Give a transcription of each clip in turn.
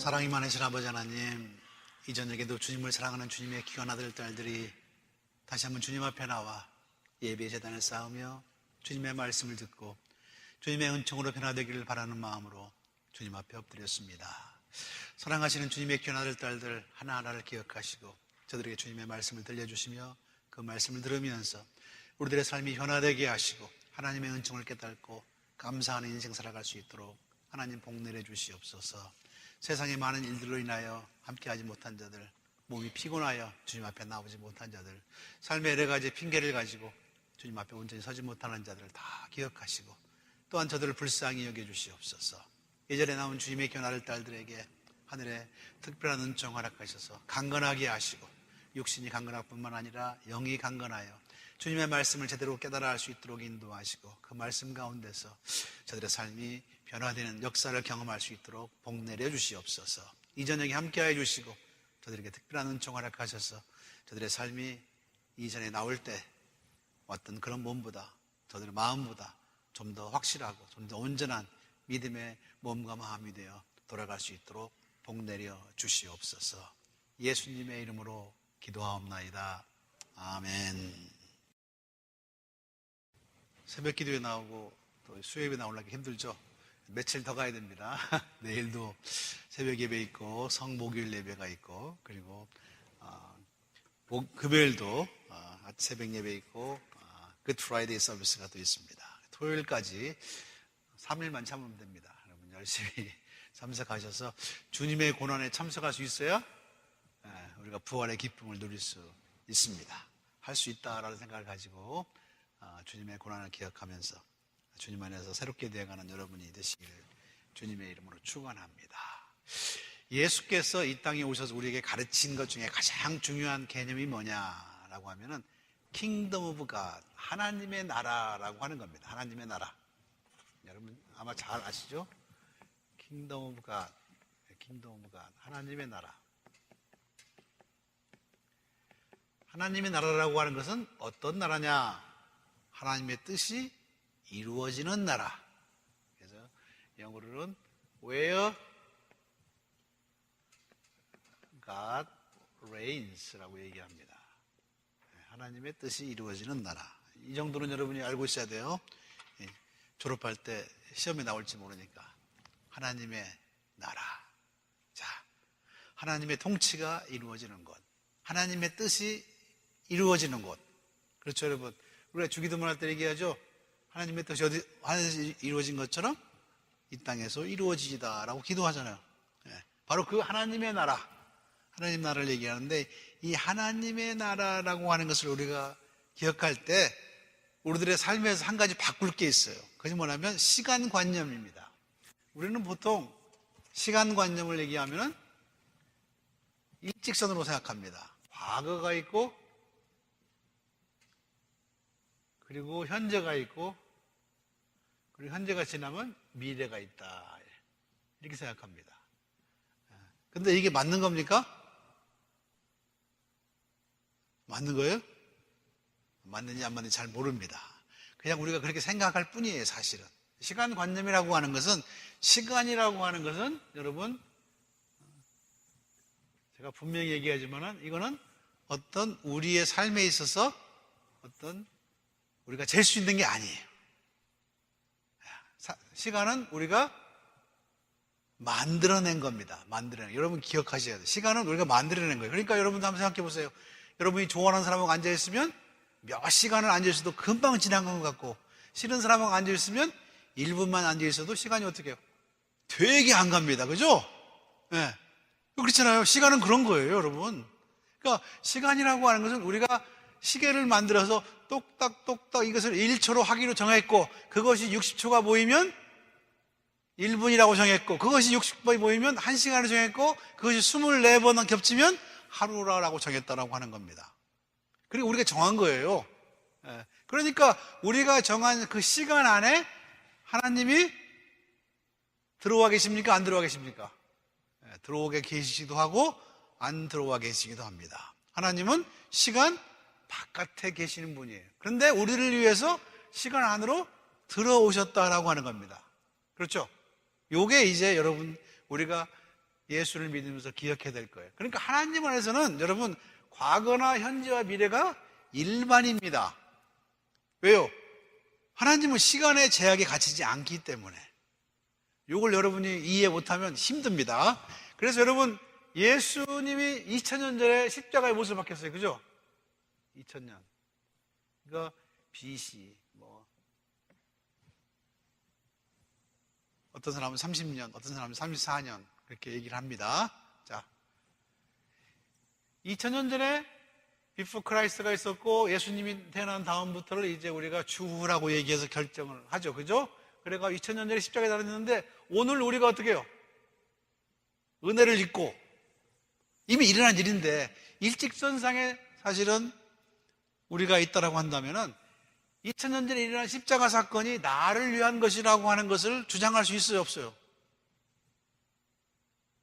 사랑이 많으신 아버지 하나님, 이 저녁에도 주님을 사랑하는 주님의 귀한 아들, 딸들이 다시 한번 주님 앞에 나와 예배의 제단을 쌓으며 주님의 말씀을 듣고 주님의 은총으로 변화되기를 바라는 마음으로 주님 앞에 엎드렸습니다. 사랑하시는 주님의 귀한 아들, 딸들 하나하나를 기억하시고 저들에게 주님의 말씀을 들려주시며 그 말씀을 들으면서 우리들의 삶이 변화되게 하시고 하나님의 은총을 깨닫고 감사하는 인생 살아갈 수 있도록 하나님 복 내려 주시옵소서. 세상의 많은 일들로 인하여 함께하지 못한 자들, 몸이 피곤하여 주님 앞에 나오지 못한 자들, 삶의 여러 가지 핑계를 가지고 주님 앞에 온전히 서지 못하는 자들을 다 기억하시고 또한 저들을 불쌍히 여겨주시옵소서. 예전에 나온 주님의 귀한 아들, 딸들에게 하늘에 특별한 은총 허락하셔서 강건하게 하시고 육신이 강건할 뿐만 아니라 영이 강건하여 주님의 말씀을 제대로 깨달아 할 수 있도록 인도하시고 그 말씀 가운데서 저들의 삶이 변화되는 역사를 경험할 수 있도록 복 내려 주시옵소서. 이 저녁에 함께해 주시고 저들에게 특별한 은총 허락하셔서 저들의 삶이 이전에 나올 때 왔던 그런 몸보다 저들의 마음보다 좀 더 확실하고 좀 더 온전한 믿음의 몸과 마음이 되어 돌아갈 수 있도록 복 내려 주시옵소서. 예수님의 이름으로 기도하옵나이다. 아멘. 새벽 기도에 나오고 또 수요일에 나오려기 힘들죠? 며칠 더 가야 됩니다. 내일도 새벽 예배 있고 성목요일 예배가 있고 그리고 금요일도 새벽 예배 있고 굿 프라이데이 서비스가 또 있습니다. 토요일까지 3일만 참으면 됩니다. 여러분 열심히 참석하셔서 주님의 고난에 참석할 수 있어야 우리가 부활의 기쁨을 누릴 수 있습니다. 할 수 있다라는 생각을 가지고 주님의 고난을 기억하면서 주님 안에서 새롭게 되어가는 여러분이 되시길 주님의 이름으로 축원합니다. 예수께서 이 땅에 오셔서 우리에게 가르친 것 중에 가장 중요한 개념이 뭐냐라고 하면은 킹덤 오브 갓, 하나님의 나라라고 하는 겁니다. 하나님의 나라. 여러분 아마 잘 아시죠? 킹덤 오브 갓, 하나님의 나라. 하나님의 나라라고 하는 것은 어떤 나라냐? 하나님의 뜻이 이루어지는 나라. 그래서 영어로는 Where God reigns라고 얘기합니다. 하나님의 뜻이 이루어지는 나라. 이 정도는 여러분이 알고 있어야 돼요. 졸업할 때 시험에 나올지 모르니까. 하나님의 나라. 자, 하나님의 통치가 이루어지는 것. 하나님의 뜻이 이루어지는 곳. 그렇죠, 여러분? 우리가 주기도문 할 때 얘기하죠. 하나님의 뜻이 하늘에서 이루어진 것처럼 이 땅에서 이루어지지다라고 기도하잖아요. 바로 그 하나님의 나라, 하나님 나라를 얘기하는데 이 하나님의 나라라고 하는 것을 우리가 기억할 때 우리들의 삶에서 한 가지 바꿀 게 있어요. 그것이 뭐냐면 시간관념입니다. 우리는 보통 시간관념을 얘기하면 일직선으로 생각합니다. 과거가 있고 그리고 현재가 있고 그리고 현재가 지나면 미래가 있다 이렇게 생각합니다. 근데 이게 맞는 겁니까? 맞는 거예요? 맞는지 안 맞는지 잘 모릅니다. 그냥 우리가 그렇게 생각할 뿐이에요. 사실은 시간관념이라고 하는 것은 시간이라고 하는 것은 여러분 제가 분명히 얘기하지만은 이거는 어떤 우리의 삶에 있어서 어떤 우리가 잴 수 있는 게 아니에요. 시간은 우리가 만들어낸 겁니다. 여러분 기억하셔야 돼요. 시간은 우리가 만들어낸 거예요. 그러니까 여러분도 한번 생각해 보세요. 여러분이 좋아하는 사람하고 앉아있으면 몇 시간을 앉아있어도 금방 지난 것 같고 싫은 사람하고 앉아있으면 1분만 앉아있어도 시간이 어떻게 해요? 되게 안 갑니다. 그죠? 네. 그렇잖아요. 시간은 그런 거예요, 여러분. 그러니까 시간이라고 하는 것은 우리가 시계를 만들어서 똑딱똑딱 이것을 1초로 하기로 정했고 그것이 60초가 모이면 1분이라고 정했고 그것이 60번이 모이면 1시간을 정했고 그것이 24번 겹치면 하루라고 정했다라고 하는 겁니다. 그리고 우리가 정한 거예요. 그러니까 우리가 정한 그 시간 안에 하나님이 들어와 계십니까? 안 들어와 계십니까? 들어오게 계시기도 하고 안 들어와 계시기도 합니다. 하나님은 시간 바깥에 계시는 분이에요. 그런데 우리를 위해서 시간 안으로 들어오셨다라고 하는 겁니다. 그렇죠? 요게 이제 여러분 우리가 예수를 믿으면서 기억해야 될 거예요. 그러니까 하나님 안에서는 여러분 과거나 현재와 미래가 일반입니다. 왜요? 하나님은 시간의 제약에 갇히지 않기 때문에. 이걸 여러분이 이해 못하면 힘듭니다. 그래서 여러분 예수님이 2000년 전에 십자가의 못을 박혔어요. 그죠? 2000년. 그러니까 BC 어떤 사람은 30년, 어떤 사람은 34년 그렇게 얘기를 합니다. 자, 2000년 전에 비포 크라이스트가 있었고 예수님이 태어난 다음부터를 이제 우리가 주후라고 얘기해서 결정을 하죠. 그죠? 그래가 2000년 전에 십자가에 달았는데 오늘 우리가 어떻게 해요? 은혜를 입고 이미 일어난 일인데 일직선상에 사실은 우리가 있다라고 한다면은 2000년 전에 일어난 십자가 사건이 나를 위한 것이라고 하는 것을 주장할 수 있어요? 없어요?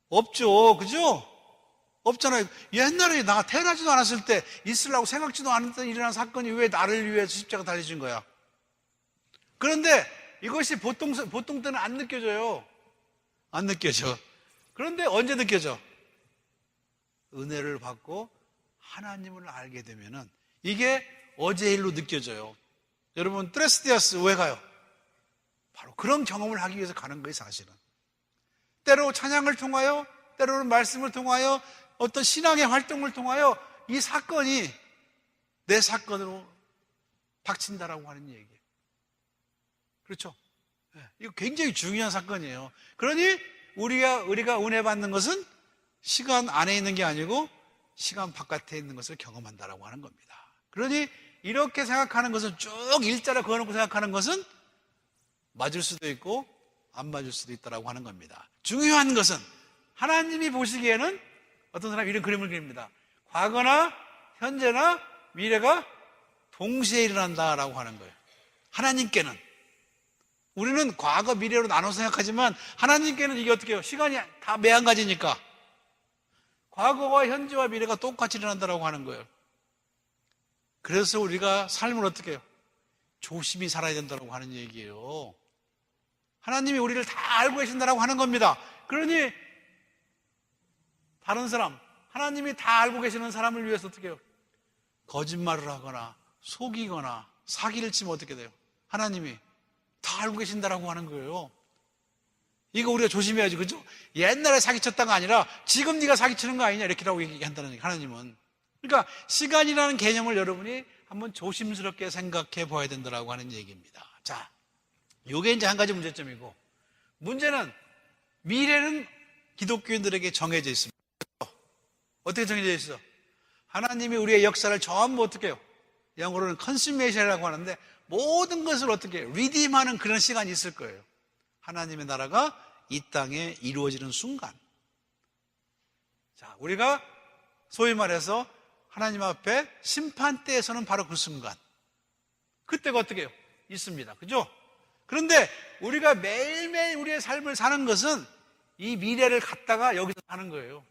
없죠. 그죠? 없잖아요. 옛날에 나 태어나지도 않았을 때 있으려고 생각지도 않았던 일어난 사건이 왜 나를 위해서 십자가 달려진 거야? 그런데 이것이 보통 때는 안 느껴져요. 안 느껴져. 그런데 언제 느껴져? 은혜를 받고 하나님을 알게 되면은 이게 어제 일로 느껴져요. 여러분 트레스디아스 왜 가요? 바로 그런 경험을 하기 위해서 가는 거예요. 사실은 때로 찬양을 통하여, 때로는 말씀을 통하여, 어떤 신앙의 활동을 통하여 이 사건이 내 사건으로 닥친다라고 하는 얘기예요. 그렇죠? 이거 굉장히 중요한 사건이에요. 그러니 우리가 은혜 받는 것은 시간 안에 있는 게 아니고 시간 바깥에 있는 것을 경험한다라고 하는 겁니다. 그러니 이렇게 생각하는 것은 쭉 일자로 그어놓고 생각하는 것은 맞을 수도 있고 안 맞을 수도 있다라고 하는 겁니다. 중요한 것은 하나님이 보시기에는 어떤 사람이 이런 그림을 그립니다. 과거나 현재나 미래가 동시에 일어난다라고 하는 거예요. 하나님께는. 우리는 과거, 미래로 나눠 생각하지만 하나님께는 이게 어떻게 해요? 시간이 다 매한가지니까 과거와 현재와 미래가 똑같이 일어난다라고 하는 거예요. 그래서 우리가 삶을 어떻게 해요? 조심히 살아야 된다고 하는 얘기예요. 하나님이 우리를 다 알고 계신다라고 하는 겁니다. 그러니 다른 사람, 하나님이 다 알고 계시는 사람을 위해서 어떻게 해요? 거짓말을 하거나 속이거나 사기를 치면 어떻게 돼요? 하나님이 다 알고 계신다라고 하는 거예요. 이거 우리가 조심해야지, 그죠? 옛날에 사기쳤다가 아니라 지금 네가 사기치는 거 아니냐 이렇게라고 얘기한다는 얘기, 하나님은. 그러니까 시간이라는 개념을 여러분이 한번 조심스럽게 생각해 봐야 된다라고 하는 얘기입니다. 자, 요게 이제 한 가지 문제점이고, 문제는 미래는 기독교인들에게 정해져 있습니다. 어떻게 정해져 있어? 하나님이 우리의 역사를 전부 어떻게 해요? 영어로는 컨슈메이션이라고 하는데 모든 것을 어떻게 해요? 리딤하는 그런 시간이 있을 거예요. 하나님의 나라가 이 땅에 이루어지는 순간. 자, 우리가 소위 말해서 하나님 앞에 심판대에서는 바로 그 순간. 그때가 어떻게 해요? 있습니다. 그죠? 그런데 우리가 매일매일 우리의 삶을 사는 것은 이 미래를 갖다가 여기서 사는 거예요.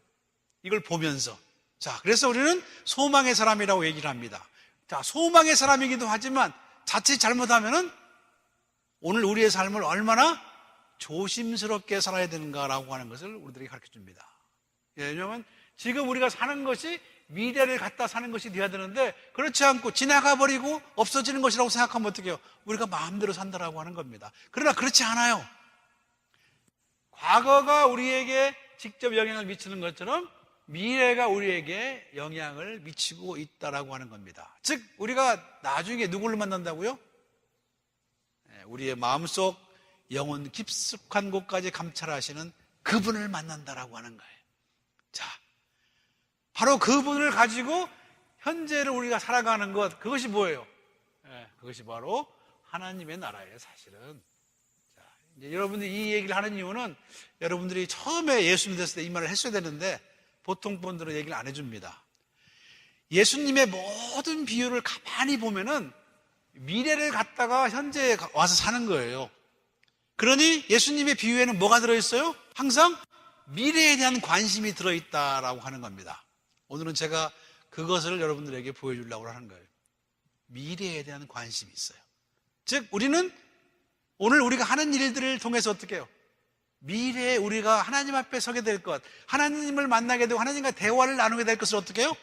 이걸 보면서. 자, 그래서 우리는 소망의 사람이라고 얘기를 합니다. 자, 소망의 사람이기도 하지만 자칫 잘못하면은 오늘 우리의 삶을 얼마나 조심스럽게 살아야 되는가라고 하는 것을 우리들에게 가르쳐 줍니다. 왜냐하면 지금 우리가 사는 것이 미래를 갖다 사는 것이 되어야 되는데 그렇지 않고 지나가 버리고 없어지는 것이라고 생각하면 어떻게 해요? 우리가 마음대로 산다라고 하는 겁니다. 그러나 그렇지 않아요. 과거가 우리에게 직접 영향을 미치는 것처럼 미래가 우리에게 영향을 미치고 있다라고 하는 겁니다. 즉 우리가 나중에 누구를 만난다고요? 우리의 마음속 영혼 깊숙한 곳까지 감찰하시는 그분을 만난다라고 하는 거예요. 자, 바로 그분을 가지고 현재를 우리가 살아가는 것, 그것이 뭐예요? 그것이 바로 하나님의 나라예요, 사실은. 자, 이제 여러분들이 이 얘기를 하는 이유는 여러분들이 처음에 예수 믿었을 때 이 말을 했어야 되는데 보통 분들은 얘기를 안 해줍니다. 예수님의 모든 비유를 가만히 보면은 미래를 갖다가 현재에 와서 사는 거예요. 그러니 예수님의 비유에는 뭐가 들어있어요? 항상 미래에 대한 관심이 들어있다라고 하는 겁니다. 오늘은 제가 그것을 여러분들에게 보여주려고 하는 거예요. 미래에 대한 관심이 있어요. 즉 우리는 오늘 우리가 하는 일들을 통해서 어떻게 해요? 미래에 우리가 하나님 앞에 서게 될 것, 하나님을 만나게 되고 하나님과 대화를 나누게 될 것을 어떻게 해요?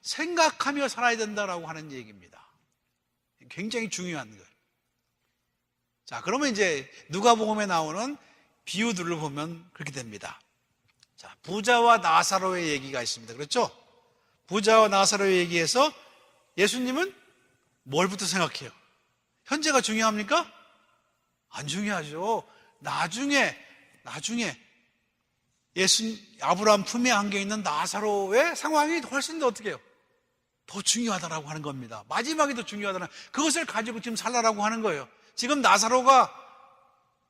생각하며 살아야 된다라고 하는 얘기입니다. 굉장히 중요한 거예요. 자, 그러면 이제 누가복음에 나오는 비유들을 보면 그렇게 됩니다. 자, 부자와 나사로의 얘기가 있습니다. 그렇죠? 부자와 나사로의 얘기에서 예수님은 뭘부터 생각해요? 현재가 중요합니까? 안 중요하죠. 나중에 아브라함 품에 안겨 있는 나사로의 상황이 훨씬 더 어떻게 해요? 더 중요하다라고 하는 겁니다. 마지막이 더 중요하다는, 그것을 가지고 지금 살라라고 하는 거예요. 지금 나사로가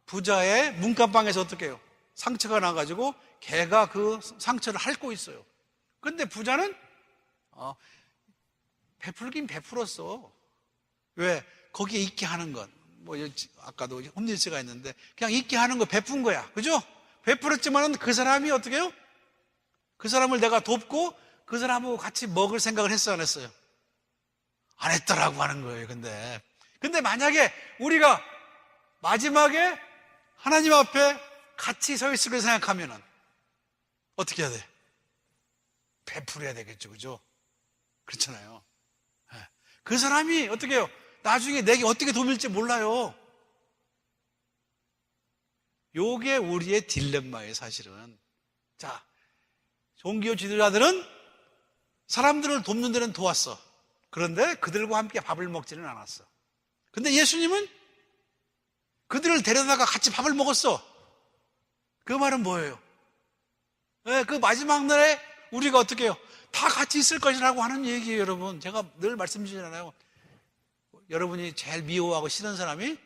부자의 문간방에서 어떻게 해요? 상처가 나가지고 걔가 그 상처를 핥고 있어요. 근데 부자는 베풀긴 베풀었어. 왜? 거기에 있게 하는 것. 아까도 홈리스가 있는데 그냥 있게 하는 거 베푼 거야. 그죠? 베풀었지만은 그 사람이 어떻게 해요? 그 사람을 내가 돕고 그 사람하고 같이 먹을 생각을 했어, 안 했어요? 안 했더라고 하는 거예요. 근데 만약에 우리가 마지막에 하나님 앞에 같이 서 있을 걸 생각하면은 어떻게 해야 돼? 베풀어야 되겠죠. 그죠? 그렇잖아요. 그 사람이 어떻게 해요? 나중에 내게 어떻게 도움일지 몰라요. 요게 우리의 딜레마예요, 사실은. 자, 종교 지도자들은 사람들을 돕는 데는 도왔어. 그런데 그들과 함께 밥을 먹지는 않았어. 근데 예수님은 그들을 데려다가 같이 밥을 먹었어. 그 말은 뭐예요? 그 마지막 날에 우리가 어떻게 해요? 다 같이 있을 것이라고 하는 얘기예요, 여러분. 제가 늘 말씀드리잖아요. 여러분이 제일 미워하고 싫은 사람이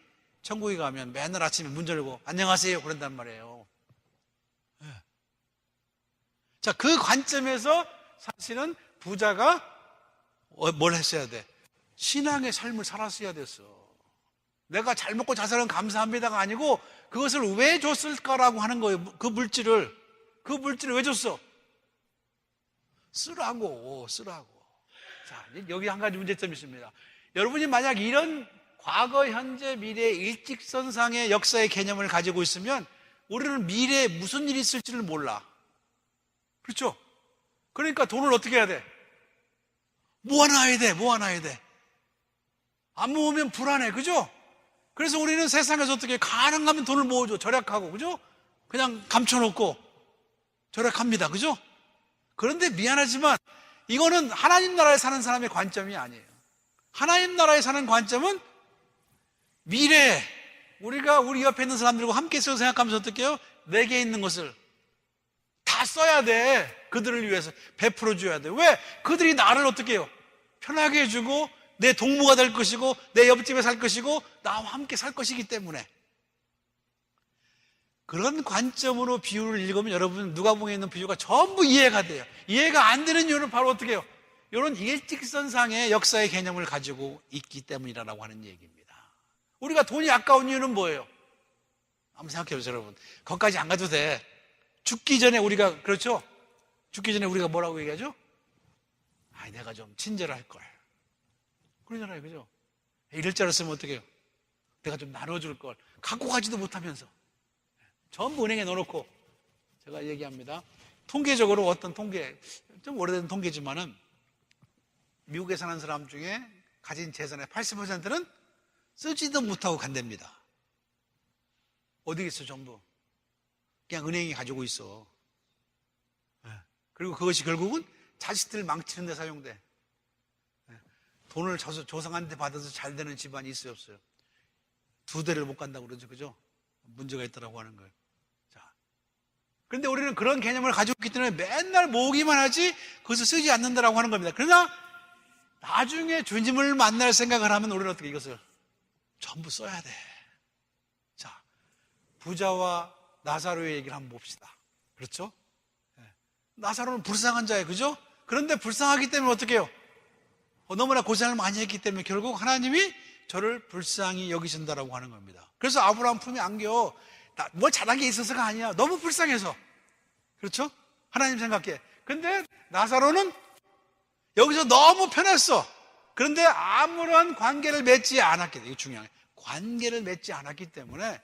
천국에 가면 맨날 아침에 문 열고 안녕하세요 그런단 말이에요. 자, 그 관점에서 사실은 부자가 뭘 했어야 돼? 신앙의 삶을 살았어야 됐어. 내가 잘 먹고 잘 사는 감사합니다가 아니고 그것을 왜 줬을까라고 하는 거예요. 그 물질을 왜 줬어? 쓰라고. 자, 여기 한 가지 문제점이 있습니다. 여러분이 만약 이런 과거, 현재, 미래의 일직선상의 역사의 개념을 가지고 있으면 우리는 미래에 무슨 일이 있을지를 몰라. 그렇죠? 그러니까 돈을 어떻게 해야 돼? 모아놔야 돼. 안 모으면 불안해. 그죠? 그래서 우리는 세상에서 어떻게 가능하면 돈을 모으죠. 절약하고. 그죠? 그냥 감춰놓고 절약합니다. 그죠? 그런데 미안하지만 이거는 하나님 나라에 사는 사람의 관점이 아니에요. 하나님 나라에 사는 관점은 미래에 우리가 우리 옆에 있는 사람들과 함께 있어서 생각하면서 어떻게 해요? 내게 있는 것을 다 써야 돼. 그들을 위해서 베풀어 줘야 돼. 왜? 그들이 나를 어떻게 해요? 편하게 해주고 내 동무가 될 것이고 내 옆집에 살 것이고 나와 함께 살 것이기 때문에. 그런 관점으로 비유를 읽으면 여러분 누가복음에 있는 비유가 전부 이해가 돼요. 이해가 안 되는 이유는 바로 어떻게 해요? 이런 일직선상의 역사의 개념을 가지고 있기 때문이라고 하는 얘기입니다. 우리가 돈이 아까운 이유는 뭐예요? 한번 생각해 보세요, 여러분. 거기까지 안 가도 돼. 죽기 전에 우리가, 그렇죠? 죽기 전에 우리가 뭐라고 얘기하죠? 내가 좀 친절할 걸. 그러잖아요, 그죠? 이럴 줄 알았으면 어떻게 해요? 내가 좀 나눠줄 걸. 갖고 가지도 못하면서. 전부 은행에 넣어놓고. 제가 얘기합니다. 통계적으로 어떤 통계, 좀 오래된 통계지만은 미국에 사는 사람 중에 가진 재산의 80%는 쓰지도 못하고 간답니다. 어디 있어, 전부? 그냥 은행이 가지고 있어. 그리고 그것이 결국은 자식들 망치는 데 사용돼. 돈을 조상한테 받아서 잘 되는 집안이 있어요, 없어요? 2대를 못 간다고 그러죠, 그죠? 문제가 있다라고 하는 거예요. 자, 그런데 우리는 그런 개념을 가지고 있기 때문에 맨날 모으기만 하지 그것을 쓰지 않는다라고 하는 겁니다. 그러나 나중에 주님을 만날 생각을 하면 우리는 어떻게 이것을 전부 써야 돼. 자, 부자와 나사로의 얘기를 한번 봅시다. 그렇죠? 나사로는 불쌍한 자예요. 그죠? 그런데 불쌍하기 때문에 어떻게 해요? 너무나 고생을 많이 했기 때문에 결국 하나님이 저를 불쌍히 여기신다라고 하는 겁니다. 그래서 아브라함 품에 안겨. 뭘 잘한 게 있어서가 아니야. 너무 불쌍해서. 그렇죠? 하나님 생각해. 근데 나사로는 여기서 너무 편했어. 그런데 아무런 관계를 맺지 않았기 때문에, 이게 중요해요. 관계를 맺지 않았기 때문에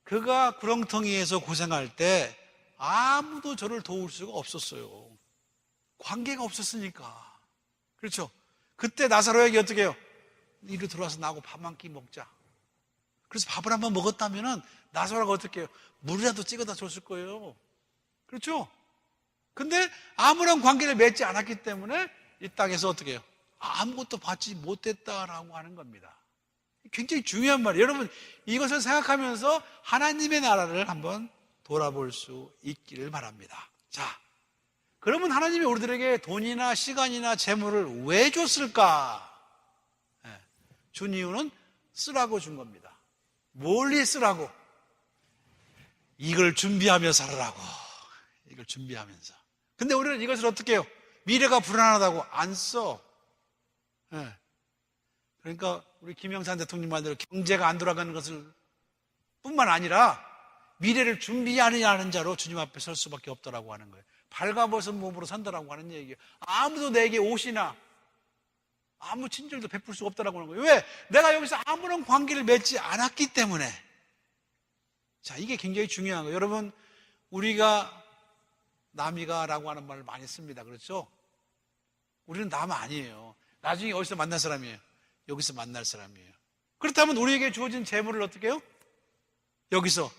그가 구렁텅이에서 고생할 때 아무도 저를 도울 수가 없었어요. 관계가 없었으니까. 그렇죠? 그때 나사로에게 어떻게 해요? 이리 들어와서 나하고 밥 한 끼 먹자. 그래서 밥을 한번 먹었다면은 나사로가 어떻게 해요? 물이라도 찍어다 줬을 거예요. 그렇죠? 근데 아무런 관계를 맺지 않았기 때문에 이 땅에서 어떻게 해요? 아무것도 받지 못했다라고 하는 겁니다. 굉장히 중요한 말이에요. 여러분, 이것을 생각하면서 하나님의 나라를 한번 돌아볼 수 있기를 바랍니다. 자, 그러면 하나님이 우리들에게 돈이나 시간이나 재물을 왜 줬을까? 준 이유는 쓰라고 준 겁니다. 멀리 쓰라고. 이걸 준비하며 살으라고. 이걸 준비하면서. 근데 우리는 이것을 어떻게 해요? 미래가 불안하다고 안 써. 그러니까 우리 김영삼 대통령 말대로 경제가 안 돌아가는 것을 뿐만 아니라 미래를 준비하느냐는 자로 주님 앞에 설 수밖에 없다라고 하는 거예요. 발가벗은 몸으로 산다라고 하는 얘기예요. 아무도 내게 옷이나 아무 친절도 베풀 수 없다라고 하는 거예요. 왜? 내가 여기서 아무런 관계를 맺지 않았기 때문에. 자, 이게 굉장히 중요한 거예요. 여러분, 우리가 남이가라고 하는 말을 많이 씁니다. 그렇죠? 우리는 남 아니에요. 나중에 어디서 만날 사람이에요? 여기서 만날 사람이에요. 그렇다면 우리에게 주어진 재물을 어떻게 해요? 여기서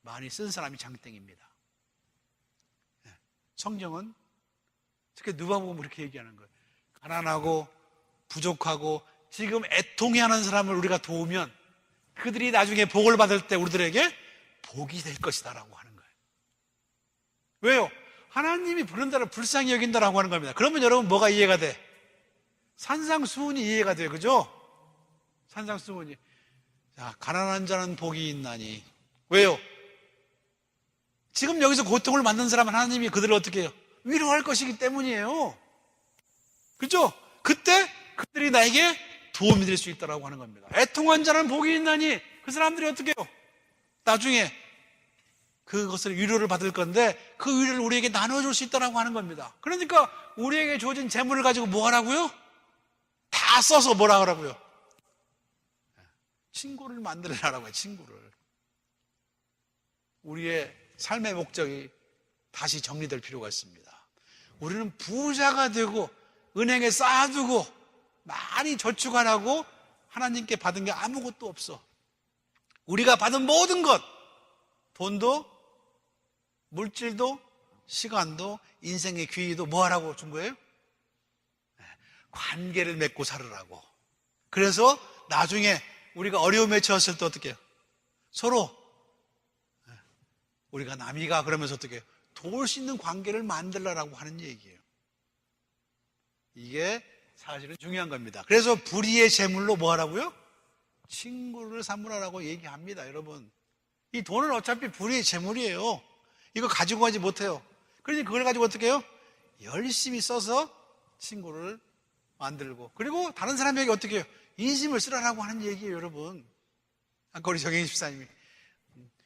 많이 쓴 사람이 장땡입니다. 성경은 특히 누가복음 그렇게 얘기하는 거예요. 가난하고 부족하고 지금 애통해하는 사람을 우리가 도우면 그들이 나중에 복을 받을 때 우리들에게 복이 될 것이다라고 하는 거예요. 왜요? 하나님이 부른다를 불쌍히 여긴다라고 하는 겁니다. 그러면 여러분 뭐가 이해가 돼? 산상수훈이 이해가 돼요. 그죠? 산상수훈이. 자, 가난한 자는 복이 있나니. 왜요? 지금 여기서 고통을 받는 사람은 하나님이 그들을 어떻게 해요? 위로할 것이기 때문이에요. 그죠? 그때 그들이 나에게 도움이 될 수 있다라고 하는 겁니다. 애통한 자는 복이 있나니 그 사람들이 어떻게 해요? 나중에 그것을 위로를 받을 건데 그 위로를 우리에게 나눠줄 수 있다라고 하는 겁니다. 그러니까 우리에게 주어진 재물을 가지고 뭐 하라고요? 다 써서 뭐라 하라고요? 친구를 만들어라라고 해요. 친구를. 우리의 삶의 목적이 다시 정리될 필요가 있습니다. 우리는 부자가 되고 은행에 쌓아두고 많이 저축하라고 하나님께 받은 게 아무것도 없어. 우리가 받은 모든 것, 돈도 물질도 시간도 인생의 기회도 뭐 하라고 준 거예요? 관계를 맺고 살으라고. 그래서 나중에 우리가 어려움에 처했을 때 어떻게 해요? 서로 우리가 남이가 그러면서 어떻게 해요? 도울 수 있는 관계를 만들라라고 하는 얘기예요. 이게 사실은 중요한 겁니다. 그래서 불의의 재물로 뭐 하라고요? 친구를 삼으라라고 얘기합니다. 여러분, 이 돈은 어차피 불의의 재물이에요. 이거 가지고 가지 못해요. 그러니 그걸 가지고 어떻게 해요? 열심히 써서 친구를 만들고, 그리고 다른 사람에게 어떻게 해요? 인심을 쓰라라고 하는 얘기예요. 여러분, 아까 우리 정혜인 집사님이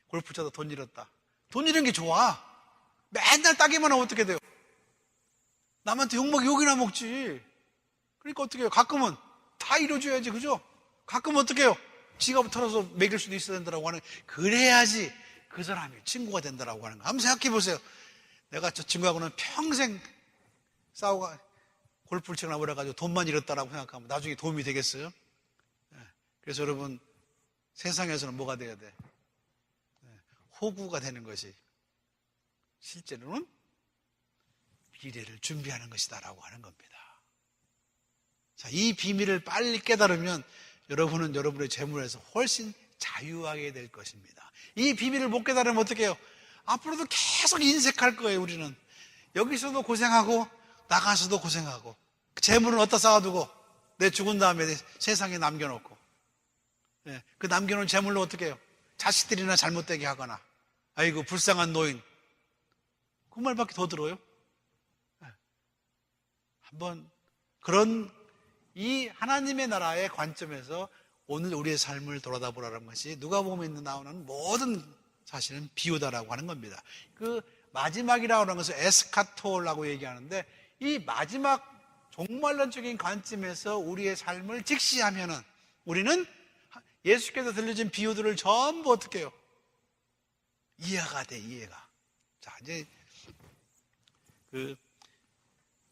골프 쳐다 돈 잃었다. 돈 잃은 게 좋아. 맨날 따기만 하면 어떻게 돼요? 남한테 욕이나 먹지. 그러니까 어떻게 해요? 가끔은 다 이뤄줘야지. 그죠? 가끔은 어떻게 해요? 지갑을 털어서 먹일 수도 있어야 된다라고 하는, 그래야지 그 사람이 친구가 된다라고 하는 거. 한번 생각해 보세요. 내가 저 친구하고는 평생 싸우고 골프를 치거나 그래가지고 돈만 잃었다라고 생각하면 나중에 도움이 되겠어요? 그래서 여러분, 세상에서는 뭐가 돼야 돼? 호구가 되는 것이 실제로는 미래를 준비하는 것이다라고 하는 겁니다. 자, 이 비밀을 빨리 깨달으면 여러분은 여러분의 재물에서 훨씬 자유하게 될 것입니다. 이 비밀을 못 깨달으면 어떻게 해요? 앞으로도 계속 인색할 거예요. 우리는 여기서도 고생하고 나가서도 고생하고, 재물은 어디다 쌓아두고 내 죽은 다음에 세상에 남겨놓고, 그 남겨놓은 재물로 어떻게 해요? 자식들이나 잘못되게 하거나, 아이고 불쌍한 노인, 그 말밖에 더 들어요? 한번 그런 이 하나님의 나라의 관점에서 오늘 우리의 삶을 돌아다보라는 것이 누가복음에 나오는 모든 사실은 비유다라고 하는 겁니다. 그 마지막이라고 하는 것을 에스카톨라고 얘기하는데, 이 마지막 종말론적인 관점에서 우리의 삶을 직시하면은 우리는 예수께서 들려준 비유들을 전부 어떻게 해요? 이해가 돼, 이해가. 자, 이제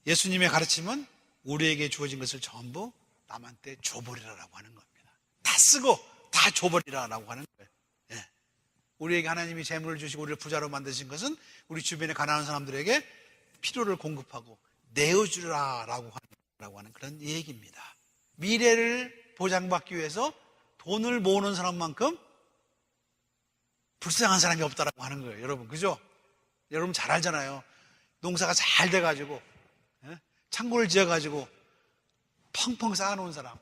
예수님의 가르침은 우리에게 주어진 것을 전부 남한테 줘버리라라고 하는 겁니다. 다 쓰고 다 줘버리라라고 하는 거예요. 예. 우리에게 하나님이 재물을 주시고 우리를 부자로 만드신 것은 우리 주변에 가난한 사람들에게 필요를 공급하고 내어주라라고 하는 그런 얘기입니다. 미래를 보장받기 위해서 돈을 모으는 사람만큼 불쌍한 사람이 없다라고 하는 거예요. 여러분, 그죠? 여러분 잘 알잖아요. 농사가 잘 돼가지고 창고를 지어가지고 펑펑 쌓아놓은 사람,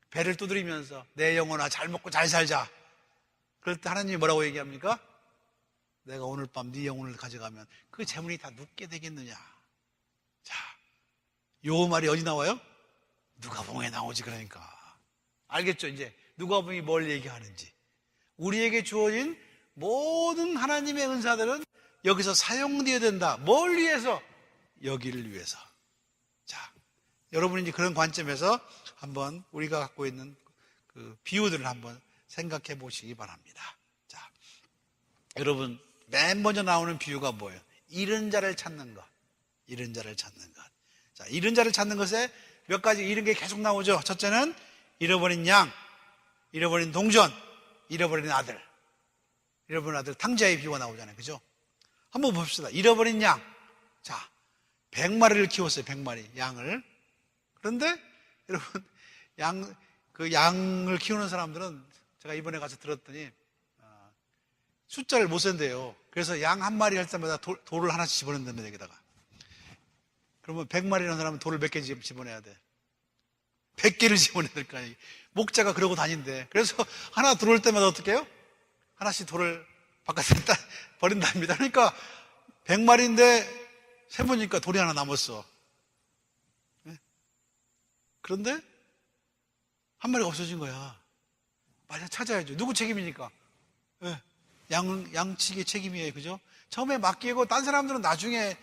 배를 두드리면서 내 영혼아 잘 먹고 잘 살자. 그럴 때 하나님이 뭐라고 얘기합니까? 내가 오늘 밤 네 영혼을 가져가면 그 재물이 다 눕게 되겠느냐. 자, 요 말이 어디 나와요? 누가복음에 나오지. 그러니까 알겠죠? 이제 누가복음이 뭘 얘기하는지. 우리에게 주어진 모든 하나님의 은사들은 여기서 사용되어야 된다. 뭘 위해서? 여기를 위해서. 자, 여러분이 이제 그런 관점에서 한번 우리가 갖고 있는 그 비유들을 한번 생각해 보시기 바랍니다. 자, 여러분 맨 먼저 나오는 비유가 뭐예요? 잃은 자를 찾는 것. 잃은 자를 찾는 것. 자, 잃은 자를 찾는 것에 몇 가지 잃은 게 계속 나오죠. 첫째는 잃어버린 양, 잃어버린 동전, 잃어버린 아들. 잃어버린 아들, 탕자의 비유가 나오잖아요. 그죠? 한번 봅시다. 잃어버린 양. 자, 100마리를 키웠어요. 100마리 양을. 그런데 여러분 양을 키우는 사람들은 제가 이번에 가서 들었더니 숫자를 못 센대요. 그래서 양 한 마리 할 때마다 돌을 하나씩 집어넣는다면 여기다가. 그러면 100마리라는 사람은 돌을 몇 개 집어내야 돼? 100개를 집어내야 될 거 아니에요. 목자가 그러고 다닌대. 그래서 하나 들어올 때마다 어떻게 해요? 하나씩 돌을 바깥에 버린답니다. 그러니까 100마리인데 세보니까 돌이 하나 남았어. 그런데 한 마리가 없어진 거야. 빨리 찾아야죠. 누구 책임이니까? 양치기 책임이에요. 그죠? 처음에 맡기고 딴 사람들은 나중에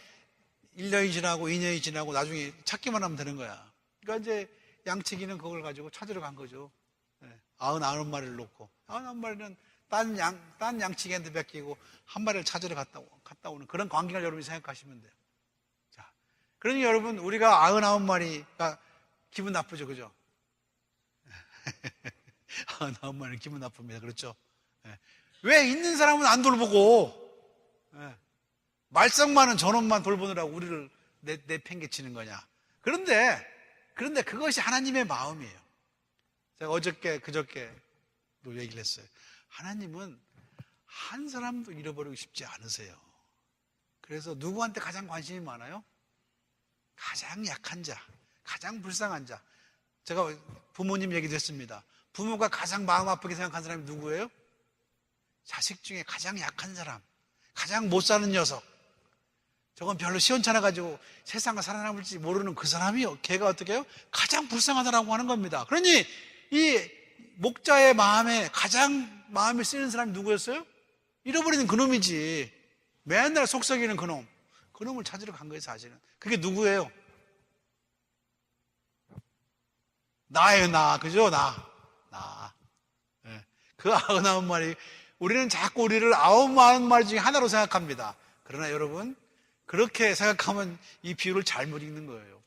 1년이 지나고 2년이 지나고 나중에 찾기만 하면 되는 거야. 그러니까 이제 양치기는 그걸 가지고 찾으러 간 거죠. 99마리를 놓고 99마리는 딴 양치기한테 맡기고 한 마리를 찾으러 갔다 오는 그런 관계를 여러분이 생각하시면 돼요. 자, 그러니 여러분 우리가 99마리가 기분 나쁘죠. 그죠? 99마리는 기분 나쁩니다. 그렇죠? 왜 있는 사람은 안 돌보고 말썽 많은 저놈만 돌보느라고 우리를 내팽개치는 거냐. 그런데 그것이 하나님의 마음이에요. 제가 그저께도 얘기를 했어요. 하나님은 한 사람도 잃어버리고 싶지 않으세요. 그래서 누구한테 가장 관심이 많아요? 가장 약한 자, 가장 불쌍한 자. 제가 부모님 얘기도 했습니다. 부모가 가장 마음 아프게 생각한 사람이 누구예요? 자식 중에 가장 약한 사람, 가장 못 사는 녀석. 저건 별로 시원찮아가지고 세상을 살아남을지 모르는 그 사람이요. 걔가 어떻게 해요? 가장 불쌍하다라고 하는 겁니다. 그러니 이 목자의 마음에 가장 마음이 쓰이는 사람이 누구였어요? 잃어버리는 그놈이지. 맨날 속썩이는 그놈. 그놈을 찾으러 간 거예요, 사실은. 그게 누구예요? 나예요, 나. 그죠? 나. 그 99마리. 우리는 자꾸 우리를 99마리 중에 하나로 생각합니다. 그러나 여러분, 그렇게 생각하면 이 비유를 잘못 읽는 거예요.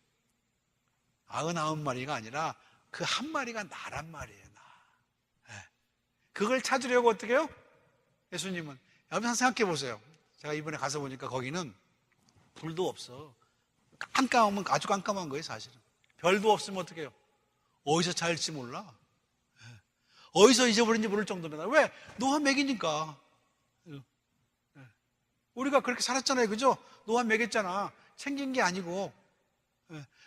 99마리가 아니라 그 한 마리가 나란 말이에요, 나. 그걸 찾으려고 어떻게 해요? 예수님은. 여러분 생각해 보세요. 제가 이번에 가서 보니까 거기는 불도 없어. 깜깜하면 아주 깜깜한 거예요, 사실은. 별도 없으면 어떻게 해요? 어디서 찾을지 몰라. 어디서 잊어버린지 모를 정도면. 왜? 노아 먹이니까. 우리가 그렇게 살았잖아요. 그죠? 노아 먹였잖아. 챙긴 게 아니고.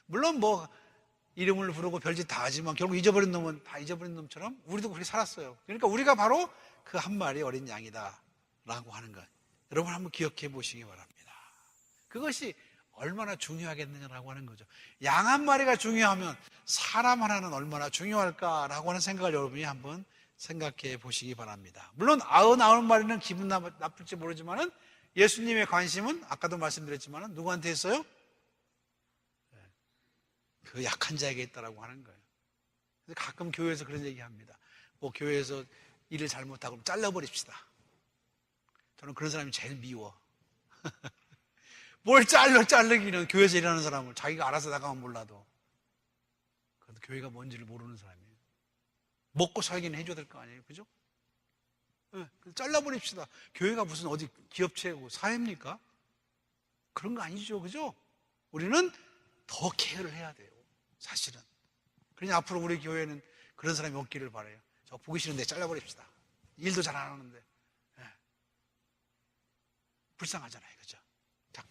물론 뭐 이름을 부르고 별짓 다 하지만 결국 잊어버린 놈은 다 잊어버린 놈처럼 우리도 그렇게 살았어요. 그러니까 우리가 바로 그 한 마리 어린 양이다 라고 하는 것. 여러분 한번 기억해 보시기 바랍니다. 그것이 얼마나 중요하겠느냐라고 하는 거죠. 양 한 마리가 중요하면 사람 하나는 얼마나 중요할까라고 하는 생각을 여러분이 한번 생각해 보시기 바랍니다. 물론 99마리는 기분 나쁠지 모르지만은 예수님의 관심은 아까도 말씀드렸지만은 누구한테 있어요? 그 약한 자에게 있다라고 하는 거예요. 가끔 교회에서 그런 얘기합니다. 뭐 교회에서 일을 잘못하고 잘라버립시다. 저는 그런 사람이 제일 미워. 뭘 자르기는 교회에서 일하는 사람을 자기가 알아서 나가면 몰라도. 그래도 교회가 뭔지를 모르는 사람이에요. 먹고 살기는 해줘야 될 거 아니에요. 그죠? 네, 잘라버립시다. 교회가 무슨 어디 기업체고 사회입니까? 그런 거 아니죠. 그죠? 우리는 더 케어를 해야 돼요. 사실은. 그러니 앞으로 우리 교회는 그런 사람이 없기를 바라요. 저 보기 싫은데 잘라버립시다. 일도 잘 안 하는데. 네. 불쌍하잖아요. 그죠? 자,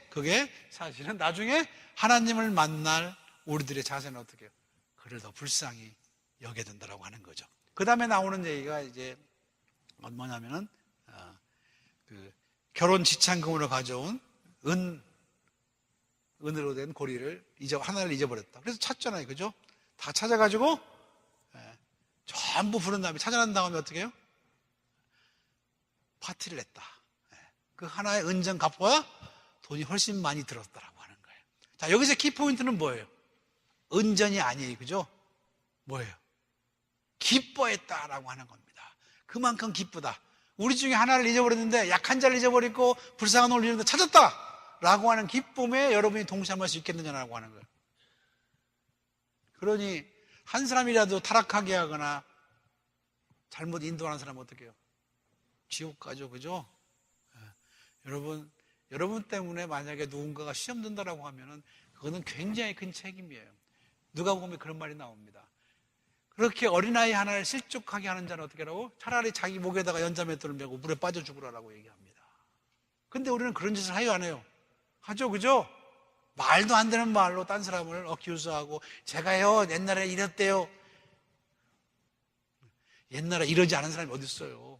그게 사실은 나중에 하나님을 만날 우리들의 자세는 어떻게 해요? 그를 더 불쌍히 여겨야 된다라고 하는 거죠. 그 다음에 나오는 얘기가 이제 뭐냐면은, 그 결혼 지참금으로 가져온 은으로 된 고리를 하나를 잊어버렸다. 그래서 찾잖아요. 그죠? 다 찾아가지고, 전부 부른 다음에, 찾아난 다음에 어떻게 해요? 파티를 했다. 그 하나의 은전값보다 돈이 훨씬 많이 들었다라고 하는 거예요. 자, 여기서 키포인트는 뭐예요? 은전이 아니에요. 그죠? 뭐예요? 기뻐했다라고 하는 겁니다. 그만큼 기쁘다. 우리 중에 하나를 잊어버렸는데 약한 자를 잊어버리고 불쌍한 놈을 잃었는데 찾았다라고 하는 기쁨에 여러분이 동참할 수 있겠느냐라고 하는 거예요. 그러니 한 사람이라도 타락하게 하거나 잘못 인도하는 사람은 어떻게 해요? 지옥 가죠. 그죠? 여러분 때문에 만약에 누군가가 시험 든다라고 하면은 그거는 굉장히 큰 책임이에요. 누가 보면 그런 말이 나옵니다. 그렇게 어린아이 하나를 실족하게 하는 자는 어떻게 하라고? 차라리 자기 목에다가 연자맷돌을 메고 물에 빠져 죽으라고 얘기합니다. 근데 우리는 그런 짓을 해요, 안 해요? 하죠, 그죠? 말도 안 되는 말로 딴 사람을 어큐즈하고 제가요 옛날에 이랬대요. 옛날에 이러지 않은 사람이 어디 있어요?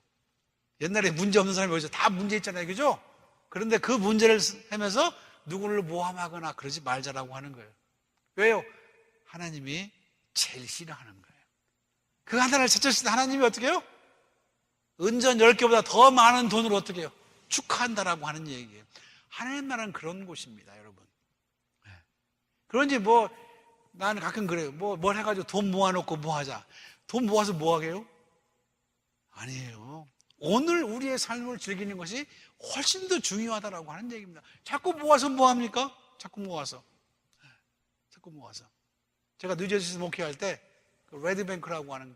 옛날에 문제 없는 사람이 어디 있어요? 다 문제 있잖아요, 그죠? 그런데 그 문제를 하면서 누구를 모함하거나 그러지 말자라고 하는 거예요. 왜요? 하나님이 제일 싫어하는 거예요. 그 하나를 찾으실 때 하나님이 어떻게 해요? 은전 10개보다 더 많은 돈으로 어떻게 해요? 축하한다라고 하는 얘기예요. 하나님 나라는 그런 곳입니다, 여러분. 그런지 나는 가끔 그래요. 뭘 해가지고 돈 모아놓고 뭐 하자. 돈 모아서 뭐 하게요? 아니에요. 오늘 우리의 삶을 즐기는 것이 훨씬 더 중요하다라고 하는 얘기입니다. 자꾸 모아서 뭐 합니까? 자꾸 모아서. 제가 뉴저지에서 목회할 때 레드뱅크라고 하는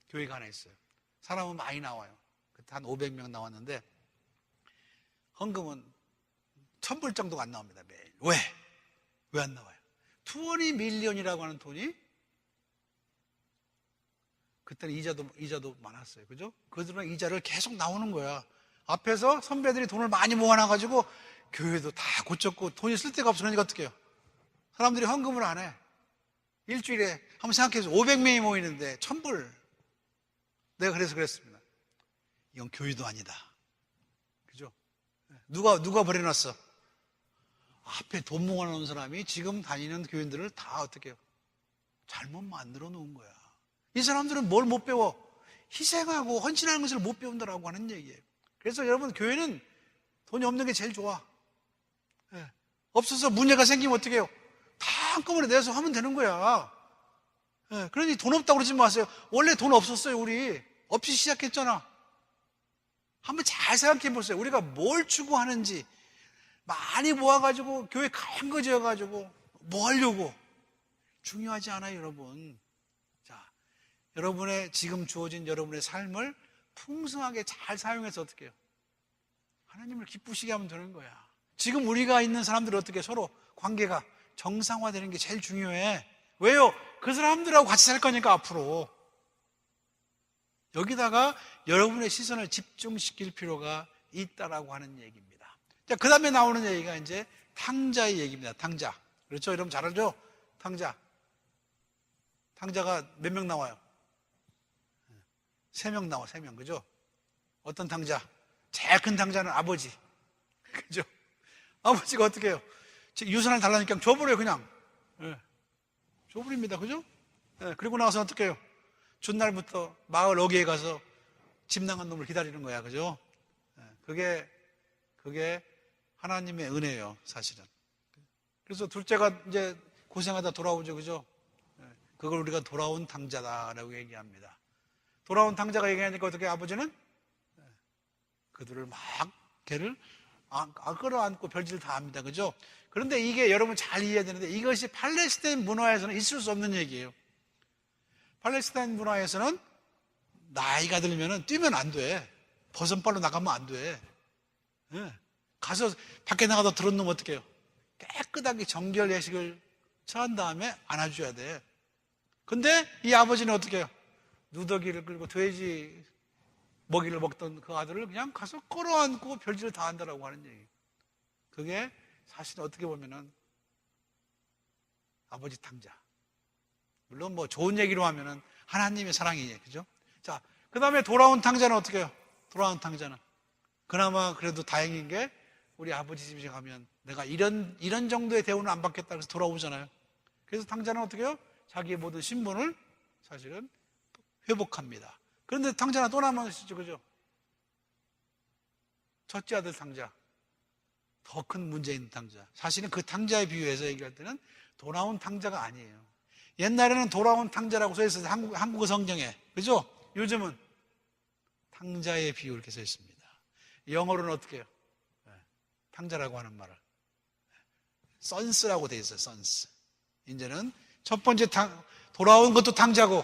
교회가 하나 있어요. 사람은 많이 나와요. 그때 한 500명 나왔는데 헌금은 1000불 정도가 안 나옵니다. 매일. 왜 안 나와요? 20 밀리언이라고 하는 돈이 그때는 이자도 많았어요. 그죠? 그들은 이자를 계속 나오는 거야. 앞에서 선배들이 돈을 많이 모아놔가지고 교회도 다 고쳤고 돈이 쓸 데가 없어. 그러니까 어떻게 해요? 사람들이 헌금을 안 해. 일주일에 한번 생각해서 500명이 모이는데 1000불. 내가 그래서 그랬습니다. 이건 교회도 아니다. 그죠? 누가 버려놨어? 앞에 돈 모아놓은 사람이 지금 다니는 교인들을 다 어떻게 해요? 잘못 만들어 놓은 거야. 이 사람들은 뭘 못 배워? 희생하고 헌신하는 것을 못 배운다라고 하는 얘기예요. 그래서 여러분, 교회는 돈이 없는 게 제일 좋아. 없어서 문제가 생기면 어떻게 해요? 다 한꺼번에 내서 하면 되는 거야. 그러니 돈 없다고 그러지 마세요. 원래 돈 없었어요, 우리. 없이 시작했잖아. 한번 잘 생각해 보세요. 우리가 뭘 추구하는지. 많이 모아가지고 교회 큰 거 지어가지고 뭐 하려고? 중요하지 않아요, 여러분. 자, 여러분의 지금 주어진 여러분의 삶을 풍성하게 잘 사용해서 어떻게 해요? 하나님을 기쁘시게 하면 되는 거야. 지금 우리가 있는 사람들이 어떻게 서로 관계가 정상화되는 게 제일 중요해. 왜요? 그 사람들하고 같이 살 거니까 앞으로. 여기다가 여러분의 시선을 집중시킬 필요가 있다라고 하는 얘기입니다. 자, 그 다음에 나오는 얘기가 이제 탕자의 얘기입니다. 탕자. 그렇죠? 여러분 잘 알죠? 탕자. 탕자가 몇 명 나와요? 3명 나와, 3명. 그죠? 어떤 탕자? 제일 큰 탕자는 아버지. 그죠? 아버지가 어떻게 해요? 유산을 달라니까 줘버려요, 그냥. 줘버립니다. 그죠? 그리고 나서 어떻게 해요? 전날부터 마을 어귀에 가서 집 나간 놈을 기다리는 거야. 그죠? 그게 하나님의 은혜예요, 사실은. 그래서 둘째가 이제 고생하다 돌아오죠. 그죠? 그걸 우리가 돌아온 탕자다라고 얘기합니다. 돌아온 탕자가 얘기하니까 어떻게 아버지는 그들을 막 걔를 끌어안고 별짓을 다 합니다. 그죠? 그런데 이게 여러분 잘 이해해야 되는데 이것이 팔레스타인 문화에서는 있을 수 없는 얘기예요. 팔레스타인 문화에서는 나이가 들면은 뛰면 안 돼. 버선발로 나가면 안 돼. 가서 밖에 나가서 들어놓으면 어떡해요? 깨끗하게 정결 예식을 처한 다음에 안아줘야 돼. 근데 이 아버지는 어떻게 해요? 누더기를 끌고 돼지 먹이를 먹던 그 아들을 그냥 가서 끌어안고 별짓을 다 한다라고 하는 얘기예요. 그게 사실 어떻게 보면은 아버지 탕자. 물론 뭐 좋은 얘기로 하면은 하나님의 사랑이에요. 그죠? 자, 그 다음에 돌아온 탕자는 어떻게 해요? 돌아온 탕자는. 그나마 그래도 다행인 게 우리 아버지 집에 가면 내가 이런 정도의 대우는 안 받겠다 그래서 돌아오잖아요. 그래서 탕자는 어떻게 해요? 자기의 모든 신분을 사실은 회복합니다. 그런데 탕자는 또 남아있죠. 그죠? 첫째 아들 탕자. 더 큰 문제 있는 탕자. 사실은 그 탕자에 비유해서 얘기할 때는 돌아온 탕자가 아니에요. 옛날에는 돌아온 탕자라고 써 있어요. 한국어 성경에. 그죠? 요즘은 탕자의 비유 이렇게 써 있습니다. 영어로는 어떻게 해요? 탕자라고 하는 말을. 선스라고 돼 있어요. 선스. 이제는 첫 번째 돌아온 것도 탕자고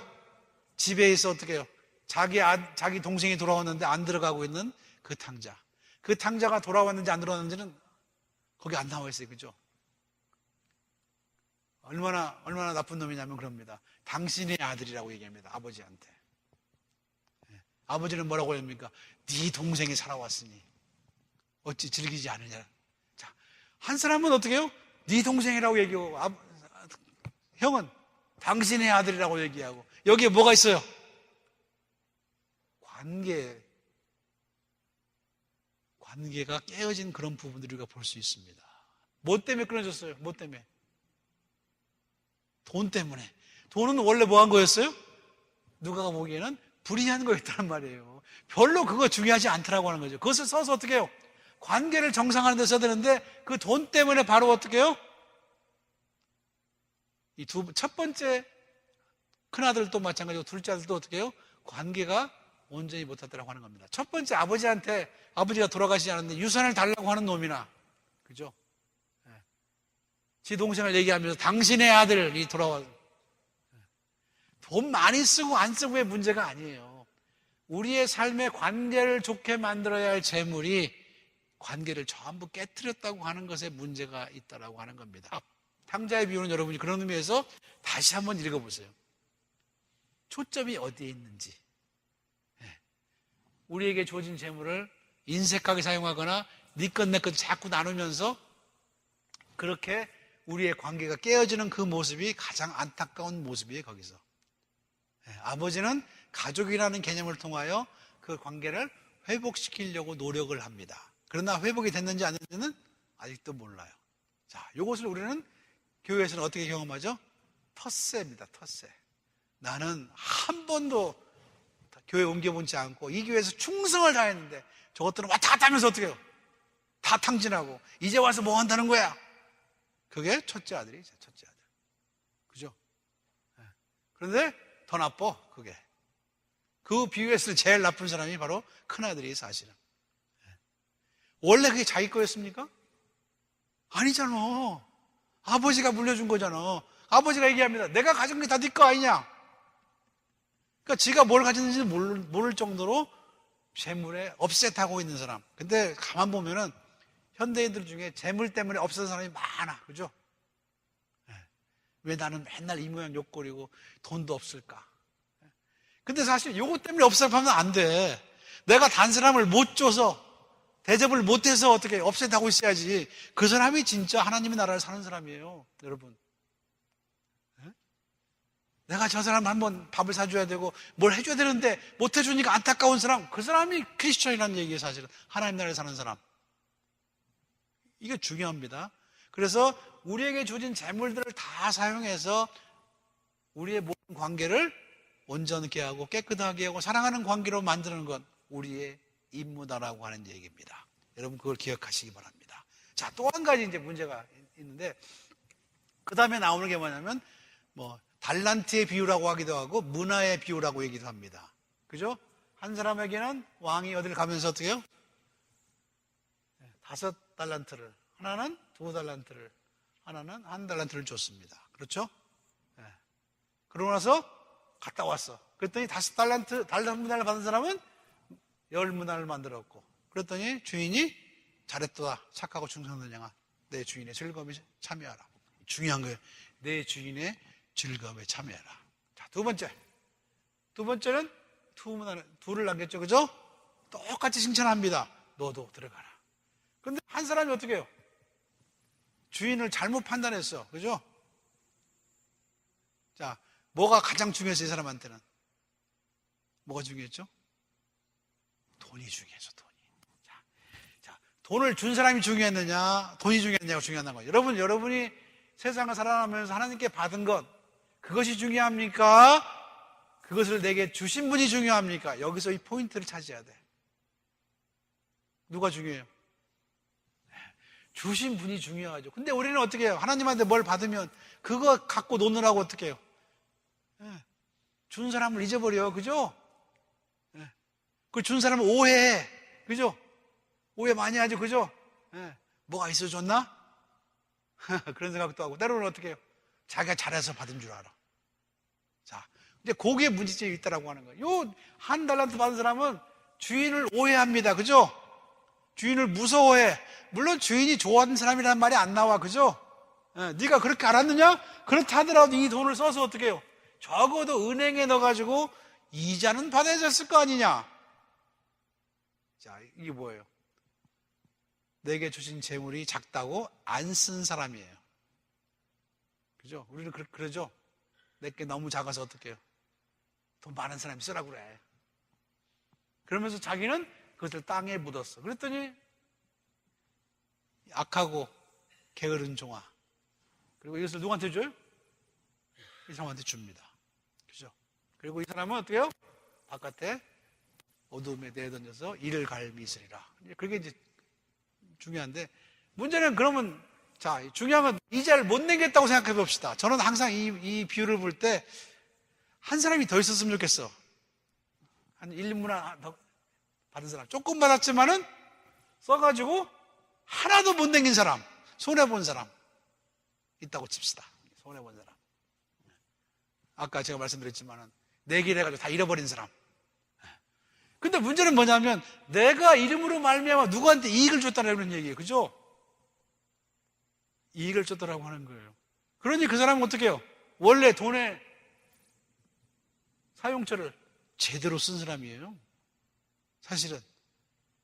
집에 있어 어떻게 해요? 자기 동생이 돌아왔는데 안 들어가고 있는 그 탕자. 그 탕자가 돌아왔는지 안 돌아왔는지는 거기 안 나와 있어요. 그죠? 얼마나 나쁜 놈이냐면 그럽니다. 당신의 아들이라고 얘기합니다. 아버지한테. 아버지는 뭐라고 합니까? 네 동생이 살아왔으니 어찌 즐기지 않으냐. 자, 한 사람은 어떻게 해요? 네 동생이라고 얘기하고 형은 당신의 아들이라고 얘기하고 여기에 뭐가 있어요? 관계가 깨어진 그런 부분들을 우리가 볼 수 있습니다. 뭐 때문에 끊어졌어요? 뭐 때문에? 돈 때문에. 돈은 원래 뭐 한 거였어요? 누가 보기에는 불이한 거였다는 말이에요. 별로 그거 중요하지 않더라고 하는 거죠. 그것을 써서 어떻게 해요? 관계를 정상화하는 데 써야 되는데 그 돈 때문에 바로 어떻게 해요? 첫 번째 큰아들도 마찬가지고 둘째 아들도 어떻게 해요? 관계가 온전히 못하더라고 하는 겁니다. 첫 번째 아버지한테 아버지가 돌아가시지 않았는데 유산을 달라고 하는 놈이나 그죠? 지 동생을 얘기하면서 당신의 아들이 돌아와. 돈 많이 쓰고 안 쓰고의 문제가 아니에요. 우리의 삶의 관계를 좋게 만들어야 할 재물이 관계를 전부 깨트렸다고 하는 것에 문제가 있다고 하는 겁니다. 탕자의 비유는 여러분이 그런 의미에서 다시 한번 읽어보세요. 초점이 어디에 있는지. 우리에게 주어진 재물을 인색하게 사용하거나 네 것 내 것 자꾸 나누면서 그렇게 우리의 관계가 깨어지는 그 모습이 가장 안타까운 모습이에요. 거기서 아버지는 가족이라는 개념을 통하여 그 관계를 회복시키려고 노력을 합니다. 그러나 회복이 됐는지 안 됐는지는 아직도 몰라요. 자, 이것을 우리는 교회에서는 어떻게 경험하죠? 텃세입니다. 텃세. 나는 한 번도 교회 옮겨보지 않고 이 교회에서 충성을 다했는데 저것들은 왔다 갔다 하면서 어떻게 해요? 다 탕진하고 이제 와서 뭐 한다는 거야? 그게 첫째 아들이죠. 첫째 아들. 그죠? 그런데 더 나빠. 그게. 그 비유에서 제일 나쁜 사람이 바로 큰아들이 사실은. 원래 그게 자기 거였습니까? 아니잖아. 아버지가 물려준 거잖아. 아버지가 얘기합니다. 내가 가진 게 다 네 거 아니냐? 그러니까 지가 뭘 가졌는지 모를 정도로 재물에 업셋하고 있는 사람. 근데 가만 보면은 현대인들 중에 재물 때문에 업셋한 사람이 많아. 그죠? 왜 나는 맨날 이 모양 욕거리고 돈도 없을까? 근데 사실 요것 때문에 업셋하면 안 돼. 내가 단 사람을 못 줘서 대접을 못해서 어떻게 업셋하고 있어야지. 그 사람이 진짜 하나님의 나라를 사는 사람이에요. 여러분. 내가 저 사람 한번 밥을 사줘야 되고 뭘 해줘야 되는데 못 해주니까 안타까운 사람, 그 사람이 크리스천이라는 얘기예요. 사실은 하나님 나라에 사는 사람. 이게 중요합니다. 그래서 우리에게 주어진 재물들을 다 사용해서 우리의 모든 관계를 온전하게 하고 깨끗하게 하고 사랑하는 관계로 만드는 건 우리의 임무다라고 하는 얘기입니다. 여러분 그걸 기억하시기 바랍니다. 자, 또 한 가지 이제 문제가 있는데 그 다음에 나오는 게 뭐냐면 달란트의 비유라고 하기도 하고 문화의 비유라고 얘기도 합니다. 그죠? 한 사람에게는 왕이 어딜 가면서 어떻게 해요? 5달란트를, 하나는 2달란트를, 하나는 1달란트를 줬습니다. 그렇죠? 네. 그러고 나서 갔다 왔어. 그랬더니 5달란트, 달란트를 받은 사람은 10문화를 만들었고, 그랬더니 주인이 잘했다, 착하고 충성된 양아, 내 주인의 즐거움에 참여하라. 중요한 거예요. 내 주인의 즐거움에 참여하라. 자, 두 번째는 둘을 남겼죠. 그죠? 똑같이 칭찬합니다. 너도 들어가라. 그런데 한 사람이 어떻게 해요? 주인을 잘못 판단했어. 그죠? 자, 뭐가 가장 중요했어요, 이 사람한테는? 뭐가 중요했죠? 돈이 중요해서, 돈이. 자, 돈을 준 사람이 중요했느냐, 돈이 중요했느냐가 중요한 거예요. 여러분이 세상을 살아가면서 하나님께 받은 것, 그것이 중요합니까? 그것을 내게 주신 분이 중요합니까? 여기서 이 포인트를 차지해야 돼. 누가 중요해요? 주신 분이 중요하죠. 근데 우리는 어떻게 해요? 하나님한테 뭘 받으면 그거 갖고 노느라고 어떻게 해요? 준 사람을 잊어버려. 그죠? 그 준 사람을 오해해. 그죠? 오해 많이 하죠. 그죠? 뭐가 있어 줬나? 그런 생각도 하고. 때로는 어떻게 해요? 자기가 잘해서 받은 줄 알아. 자, 이제 거기에 문제점이 있다라고 하는 거예요. 요 1달란트 받은 사람은 주인을 오해합니다. 그죠? 주인을 무서워해. 물론 주인이 좋아하는 사람이라는 말이 안 나와. 그죠? 네가 그렇게 알았느냐? 그렇다 하더라도 이 돈을 써서 어떻게 해요? 적어도 은행에 넣어가지고 이자는 받아야 됐을 거 아니냐? 자, 이게 뭐예요? 내게 주신 재물이 작다고 안 쓴 사람이에요. 그죠? 우리는 그러죠? 내게 너무 작아서 어떻게 해요? 돈 많은 사람이 쓰라고 그래. 그러면서 자기는 그것을 땅에 묻었어. 그랬더니 악하고 게으른 종아. 그리고 이것을 누구한테 줘요? 이 사람한테 줍니다. 그죠? 그리고 이 사람은 어떻게 해요? 바깥에 어둠에 내던져서 이를 갈미 있으리라. 그게 이제 중요한데, 문제는 그러면, 자, 중요한 건 이자를 못 내겠다고 생각해 봅시다. 저는 항상 이 비유를 볼 때 한 사람이 더 있었으면 좋겠어. 한 1, 2문화 더 받은 사람. 조금 받았지만은 써가지고 하나도 못 남긴 사람, 손해본 사람 있다고 칩시다. 손해본 사람. 아까 제가 말씀드렸지만은 내기를 해가지고 다 잃어버린 사람. 근데 문제는 뭐냐면 내가 이름으로 말미암아 누구한테 이익을 줬다는 얘기예요. 그죠? 이익을 줬다라고 하는 거예요. 그러니 그 사람은 어떻게 해요? 원래 돈의 사용처를 제대로 쓴 사람이에요. 사실은.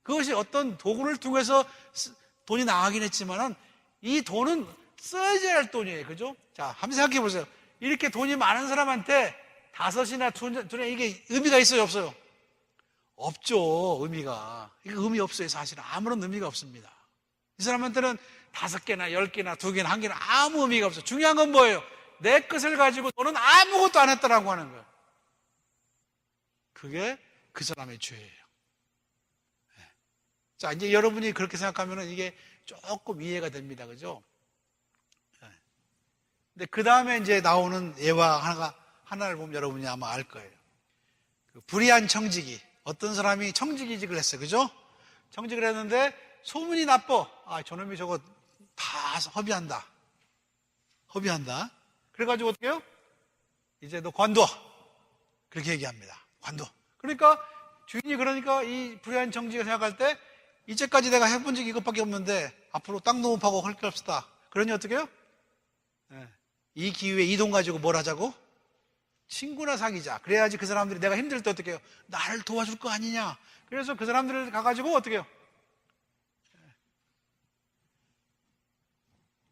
그것이 어떤 도구를 통해서 돈이 나가긴 했지만은 이 돈은 써야지 할 돈이에요. 그죠? 자, 한번 생각해 보세요. 이렇게 돈이 많은 사람한테 5이나 2나 이게 의미가 있어요? 없어요? 없죠. 의미가. 이거 의미 없어요. 사실은. 아무런 의미가 없습니다. 이 사람한테는 5개나 10개나 2개나 1개나 아무 의미가 없어요. 중요한 건 뭐예요? 내 것을 가지고 너는 아무것도 안 했다라고 하는 거예요. 그게 그 사람의 죄예요. 자, 이제 여러분이 그렇게 생각하면 이게 조금 이해가 됩니다. 그죠? 근데 그 다음에 이제 나오는 예화 하나를 보면 여러분이 아마 알 거예요. 그 불의한 청지기. 어떤 사람이 청지기직을 했어요. 그죠? 청직을 했는데 소문이 나빠. 아, 저놈이 저거 다 허비한다. 그래가지고 어떻게 해요? 이제 너 관둬. 그렇게 얘기합니다. 관둬. 그러니까 주인이 그러니까 이 불의한 청지기가 생각할 때 이제까지 내가 해본 적이 이것밖에 없는데 앞으로 땅도 못 파고 할 게 없다. 그러니 어떻게 해요? 이 기회에 이 돈 가지고 뭘 하자고? 친구나 사귀자. 그래야지 그 사람들이 내가 힘들 때 어떻게 해요? 나를 도와줄 거 아니냐. 그래서 그 사람들을 가가지고 어떻게 해요?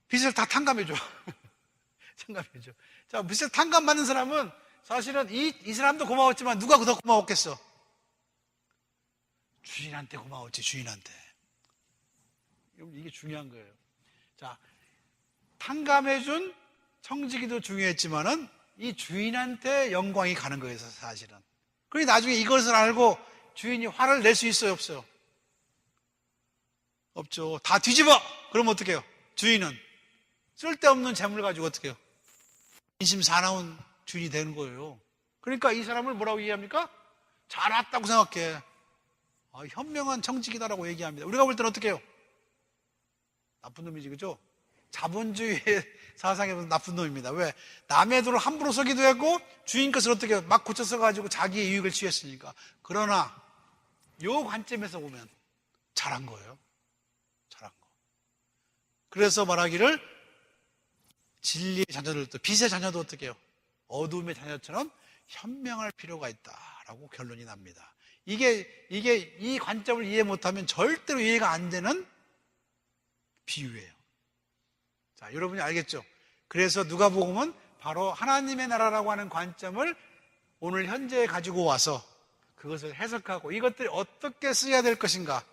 빚을 다 탕감해줘. 탕감해줘. 자, 빚을 탕감받는 사람은 사실은 이 사람도 고마웠지만 누가 더 고마웠겠어? 주인한테 고마웠지, 주인한테. 이게 중요한 거예요. 자, 탕감해준 청지기도 중요했지만은 이 주인한테 영광이 가는 거예요, 사실은. 그러니 나중에 이것을 알고 주인이 화를 낼 수 있어요, 없어요? 없죠. 다 뒤집어! 그럼 어떻게 해요? 주인은 쓸데없는 재물 가지고 어떻게 해요? 인심 사나운 주인이 되는 거예요. 그러니까 이 사람을 뭐라고 얘기합니까? 잘 왔다고 생각해. 현명한 청직이다라고 얘기합니다. 우리가 볼 때는 어떻게 해요? 나쁜 놈이지, 그죠? 자본주의의 사상에 보면 나쁜 놈입니다. 왜? 남의 돈을 함부로 쓰기도 했고 주인 것을 어떻게 막 고쳐 써가지고 자기의 이익을 취했으니까. 그러나 이 관점에서 보면 잘한 거예요. 잘한 거. 그래서 말하기를 진리의 자녀들도, 빛의 자녀도 어떻게 해요? 어두움의 자녀처럼 현명할 필요가 있다라고 결론이 납니다. 이게 이 관점을 이해 못하면 절대로 이해가 안 되는 비유예요. 자, 여러분이 알겠죠? 그래서 누가복음은 바로 하나님의 나라라고 하는 관점을 오늘 현재에 가지고 와서 그것을 해석하고 이것들이 어떻게 쓰여야 될 것인가,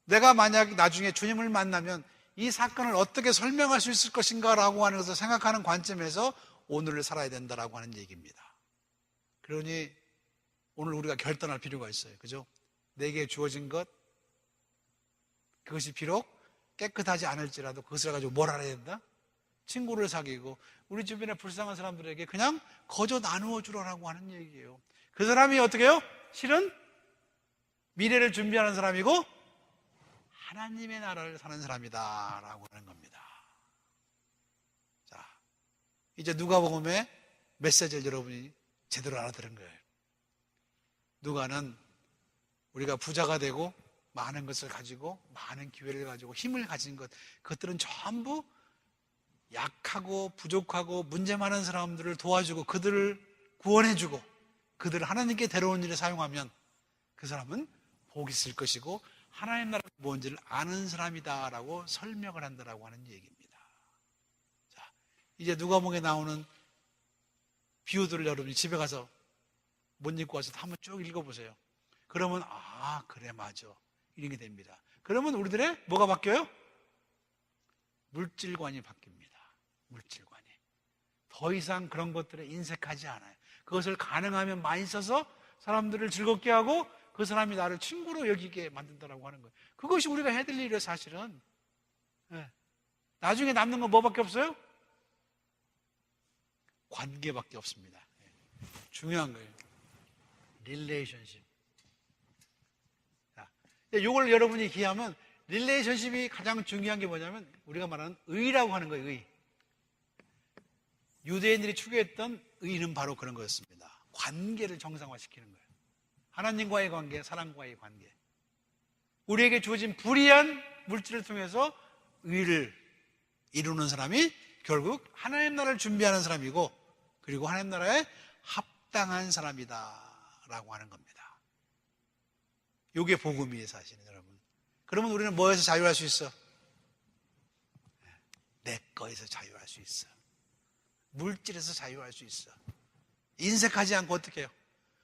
내가 만약 나중에 주님을 만나면 이 사건을 어떻게 설명할 수 있을 것인가 라고 하는 것을 생각하는 관점에서 오늘을 살아야 된다라고 하는 얘기입니다. 그러니 오늘 우리가 결단할 필요가 있어요. 그죠? 내게 주어진 것, 그것이 비록 깨끗하지 않을지라도 그것을 가지고 뭘 알아야 된다? 친구를 사귀고 우리 주변에 불쌍한 사람들에게 그냥 거저 나누어 주라고 하는 얘기예요. 그 사람이 어떻게 해요? 실은 미래를 준비하는 사람이고 하나님의 나라를 사는 사람이다 라고 하는 겁니다. 자, 이제 누가복음의 메시지를 여러분이 제대로 알아들은 거예요. 누가는 우리가 부자가 되고 많은 것을 가지고 많은 기회를 가지고 힘을 가진 것, 그것들은 전부 약하고 부족하고 문제 많은 사람들을 도와주고 그들을 구원해주고 그들을 하나님께 데려온 일에 사용하면 그 사람은 복이 있을 것이고 하나님 나라가 뭔지를 아는 사람이다라고 설명을 한다라고 하는 얘기입니다. 자, 이제 누가복음에 나오는 비유들을 여러분이 집에 가서 못 읽고 와서 한번 쭉 읽어보세요. 그러면 그래 맞아 이런 게 됩니다. 그러면 우리들의 뭐가 바뀌어요? 물질관이 바뀝니다. 물질관이 더 이상 그런 것들에 인색하지 않아요. 그것을 가능하면 많이 써서 사람들을 즐겁게 하고 그 사람이 나를 친구로 여기게 만든다라고 하는 거예요. 그것이 우리가 해야 될 일이에요. 사실은. 나중에 남는 건 뭐밖에 없어요? 관계밖에 없습니다. 중요한 거예요. 릴레이션십. 이걸 여러분이 기하면 릴레이션십이 가장 중요한 게 뭐냐면 우리가 말하는 의라고 하는 거예요. 의. 유대인들이 추구했던 의는 바로 그런 거였습니다. 관계를 정상화시키는 거예요. 하나님과의 관계, 사람과의 관계. 우리에게 주어진 불이한 물질을 통해서 의를 이루는 사람이 결국 하나님 나라를 준비하는 사람이고 그리고 하나님 나라에 합당한 사람이다라고 하는 겁니다. 이게 복음이에요, 사실은 여러분. 그러면 우리는 뭐에서 자유할 수 있어? 내 거에서 자유할 수 있어. 물질에서 자유할 수 있어. 인색하지 않고 어떻게 해요?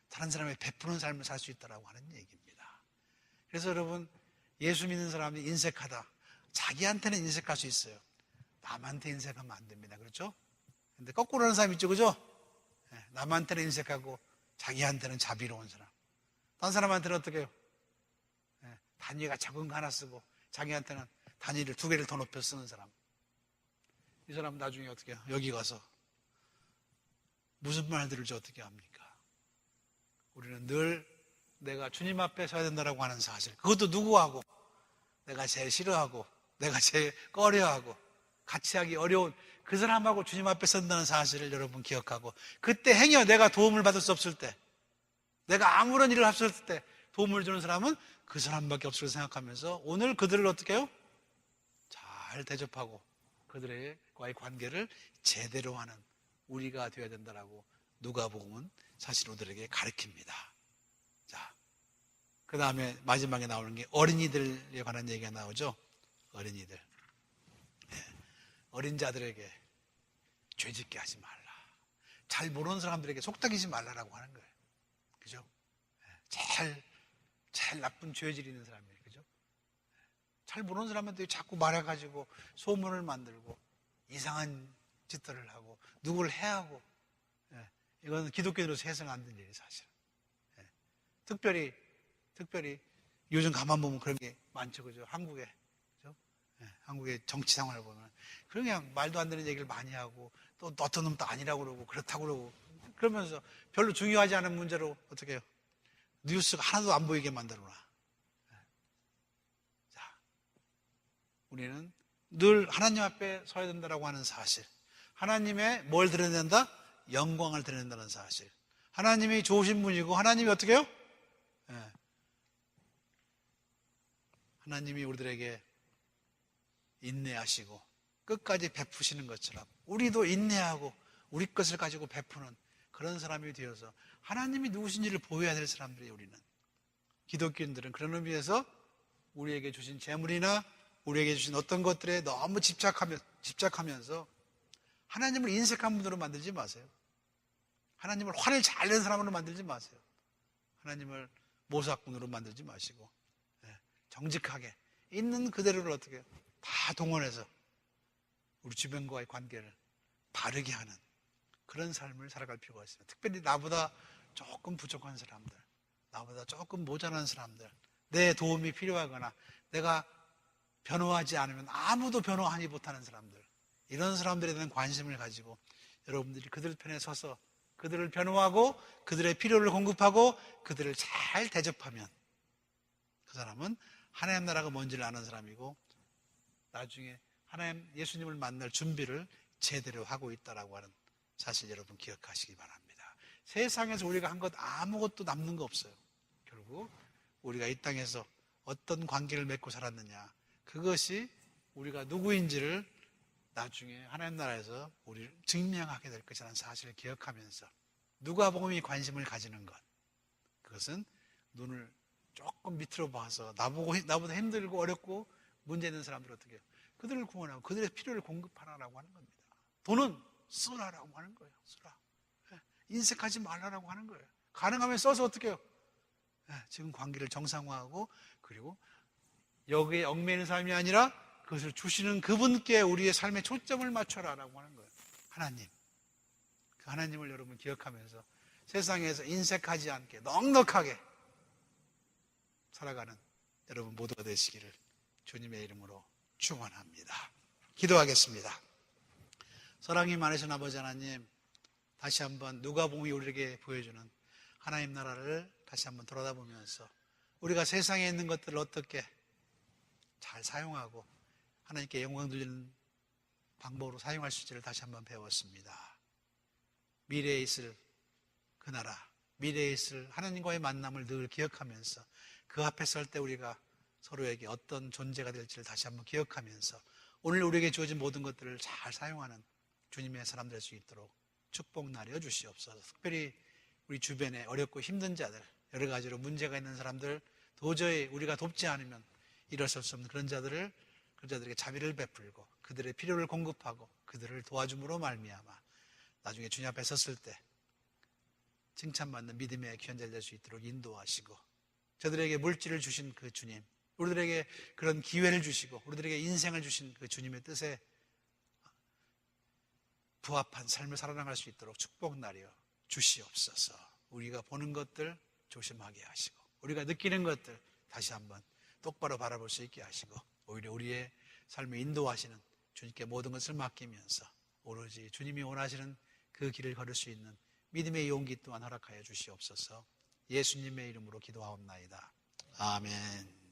다른 사람에게 베푸는 삶을 살 수 있다라고 하는 얘기입니다. 그래서 여러분, 예수 믿는 사람이 인색하다. 자기한테는 인색할 수 있어요. 남한테 인색하면 안 됩니다. 그렇죠? 근데 거꾸로 하는 사람 있죠, 그죠? 남한테는 인색하고 자기한테는 자비로운 사람. 다른 사람한테는 어떻게 해요? 단위가 작은 거 하나 쓰고 자기한테는 단위를 2개를 더 높여 쓰는 사람. 이 사람 나중에 어떻게 해요? 여기 가서 무슨 말 들을지 어떻게 합니까? 우리는 늘 내가 주님 앞에 서야 된다고 하는 사실, 그것도 누구하고? 내가 제일 싫어하고 내가 제일 꺼려하고 같이 하기 어려운 그 사람하고 주님 앞에 선다는 사실을 여러분 기억하고, 그때 행여 내가 도움을 받을 수 없을 때, 내가 아무런 일을 할 수 없을 때 도움을 주는 사람은 그 사람밖에 없을 생각하면서 오늘 그들을 어떻게 해요? 잘 대접하고 그들과의 관계를 제대로 하는 우리가 되어야 된다라고 누가복음은 사실 우리들에게 가르칩니다. 자, 그 다음에 마지막에 나오는 게 어린이들에 관한 얘기가 나오죠. 어린이들. 어린 자들에게 죄짓게 하지 말라. 잘 모르는 사람들에게 속닥이지 말라라고 하는 거예요. 그죠? 제일 나쁜 죄질 있는 사람이에요. 그죠? 잘 모르는 사람한테 자꾸 말해가지고 소문을 만들고 이상한 짓들을 하고 누구를 해하고, 이건 기독교인으로서 해서는 안 되는 일이에요, 사실. 특별히 요즘 가만 보면 그런 게 많죠, 그죠? 한국에. 그죠? 한국의 정치 상황을 보면 그냥 말도 안 되는 얘기를 많이 하고 또 어떤 놈도 아니라고 그러고 그렇다고 그러고 그러면서 별로 중요하지 않은 문제로 어떻게 해요? 뉴스가 하나도 안 보이게 만들어놔. 자, 우리는 늘 하나님 앞에 서야 된다고 하는 사실, 하나님의 뭘 드러낸다? 영광을 드러낸다는 사실. 하나님이 좋으신 분이고 하나님이 어떻게 해요? 하나님이 우리들에게 인내하시고 끝까지 베푸시는 것처럼 우리도 인내하고 우리 것을 가지고 베푸는 그런 사람이 되어서 하나님이 누구신지를 보여야 될 사람들이 우리는. 기독교인들은 그런 의미에서 우리에게 주신 재물이나 우리에게 주신 어떤 것들에 너무 집착하면서 하나님을 인색한 분으로 만들지 마세요. 하나님을 화를 잘 내는 사람으로 만들지 마세요. 하나님을 모사꾼으로 만들지 마시고 정직하게 있는 그대로를 어떻게 해요? 다 동원해서 우리 주변과의 관계를 바르게 하는 그런 삶을 살아갈 필요가 있습니다. 특별히 나보다 조금 부족한 사람들, 나보다 조금 모자란 사람들, 내 도움이 필요하거나 내가 변호하지 않으면 아무도 변호하지 못하는 사람들, 이런 사람들에 대한 관심을 가지고 여러분들이 그들 편에 서서 그들을 변호하고 그들의 필요를 공급하고 그들을 잘 대접하면 그 사람은 하나님 나라가 뭔지를 아는 사람이고 나중에 하나님 예수님을 만날 준비를 제대로 하고 있다라고 하는 사실 여러분 기억하시기 바랍니다. 세상에서 우리가 한 것 아무것도 남는 거 없어요. 결국 우리가 이 땅에서 어떤 관계를 맺고 살았느냐, 그것이 우리가 누구인지를 나중에 하나님 나라에서 우리를 증명하게 될 것이라는 사실을 기억하면서 누가복음이 관심을 가지는 것, 그것은 눈을 조금 밑으로 봐서 나보다 힘들고 어렵고 문제 있는 사람들 어떻게 해요? 그들을 구원하고 그들의 필요를 공급하라고 하는 겁니다. 돈은 쓰라라고 하는 거예요. 쓰라. 인색하지 말라라고 하는 거예요. 가능하면 써서 어떻게 해요? 지금 관계를 정상화하고 그리고 여기에 얽매이는 삶이 아니라 그것을 주시는 그분께 우리의 삶에 초점을 맞춰라라고 하는 거예요. 하나님. 그 하나님을 여러분 기억하면서 세상에서 인색하지 않게 넉넉하게 살아가는 여러분 모두가 되시기를 주님의 이름으로 축원합니다. 기도하겠습니다. 사랑이 많으신 아버지 하나님, 다시 한번 누가복음이 우리에게 보여주는 하나님 나라를 다시 한번 돌아다보면서 우리가 세상에 있는 것들을 어떻게 잘 사용하고 하나님께 영광 돌리는 방법으로 사용할 수 있지를 다시 한번 배웠습니다. 미래에 있을 그 나라, 미래에 있을 하나님과의 만남을 늘 기억하면서 그 앞에 설 때 우리가 서로에게 어떤 존재가 될지를 다시 한번 기억하면서 오늘 우리에게 주어진 모든 것들을 잘 사용하는 주님의 사람 될 수 있도록 축복 나려 주시옵소서. 특별히 우리 주변에 어렵고 힘든 자들, 여러 가지로 문제가 있는 사람들, 도저히 우리가 돕지 않으면 일어설 수 없는 그런 자들에게 자비를 베풀고 그들의 필요를 공급하고 그들을 도와줌으로 말미암아 나중에 주님 앞에 섰을 때 칭찬받는 믿음의 귀한 자 될 수 있도록 인도하시고 저들에게 물질을 주신 그 주님, 우리들에게 그런 기회를 주시고 우리들에게 인생을 주신 그 주님의 뜻에 부합한 삶을 살아나갈 수 있도록 축복 나려 주시옵소서. 우리가 보는 것들 조심하게 하시고 우리가 느끼는 것들 다시 한번 똑바로 바라볼 수 있게 하시고 오히려 우리의 삶을 인도하시는 주님께 모든 것을 맡기면서 오로지 주님이 원하시는 그 길을 걸을 수 있는 믿음의 용기 또한 허락하여 주시옵소서. 예수님의 이름으로 기도하옵나이다. 아멘.